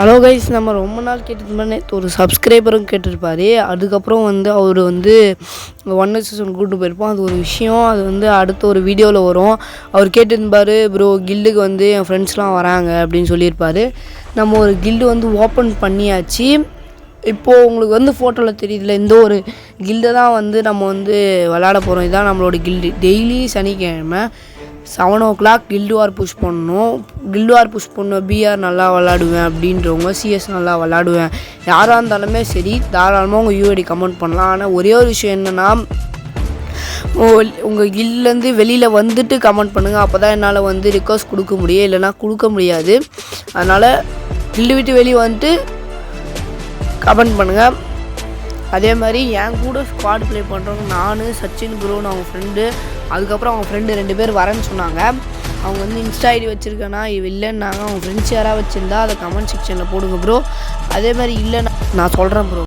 Hello guys, நம்ம ரொம்ப நாள் கேட்டிருந்தோம். நேற்று ஒரு சப்ஸ்கிரைபரும் கேட்டிருப்பார். அதுக்கப்புறம் அவர் 1 கூட்டு போயிருப்போம். அது ஒரு விஷயம். அது அடுத்த ஒரு வீடியோவில் வரும். அவர் கேட்டிருந்தார், ப்ரோ கில்டுக்கு என் ஃப்ரெண்ட்ஸ்லாம் வராங்க அப்படின்னு சொல்லியிருப்பார். நம்ம ஒரு கில்டு ஓப்பன் பண்ணியாச்சு. இப்போது உங்களுக்கு ஃபோட்டோவில் தெரியுதுல, இந்த ஒரு கில்டை தான் நம்ம விளையாட போகிறோம். இதுதான் நம்மளோட கில்டு. டெய்லி சனிக்கிழமை 7 o'clock கில்டு வார் புஷ் பண்ணணும். கில்டு வார் புஷ் பண்ணுவேன். பிஆர் நல்லா விளாடுவேன் அப்படின்றவங்க, சிஎஸ் நல்லா விளாடுவேன், யாராக இருந்தாலுமே சரி, தாராளமாக உங்கள் யூஐடி கமெண்ட் பண்ணலாம். ஆனால் ஒரே ஒரு விஷயம் என்னென்னா, உங்கள் கில்லேருந்து வெளியில் வந்துட்டு கமெண்ட் பண்ணுங்கள். அப்போ தான் என்னால் ரிக்வஸ்ட் கொடுக்க முடியும், இல்லைனா கொடுக்க முடியாது. அதனால் கில்டு விட்டு வெளியே வந்துட்டு கமெண்ட் பண்ணுங்கள். அதே மாதிரி என் கூட ஸ்குவாட் ப்ளே பண்ணுறவங்க நான், சச்சின், குருன்னு அவங்க ஃப்ரெண்டு. அதுக்கப்புறம் அவங்க ஃப்ரெண்டு 2 பேர் வரேன்னு சொன்னாங்க. அவங்க இன்ஸ்டா ஐடி வச்சுருக்கேன்னா இல்லைன்னாங்க. அவங்க ஃப்ரெண்ட்ஸ் யாராவது வச்சுருந்தா அதை கமெண்ட் செக்ஷனில் போடுங்க ப்ரோ. அதே மாதிரி இல்லைன்னா நான் சொல்கிறேன் ப்ரோ.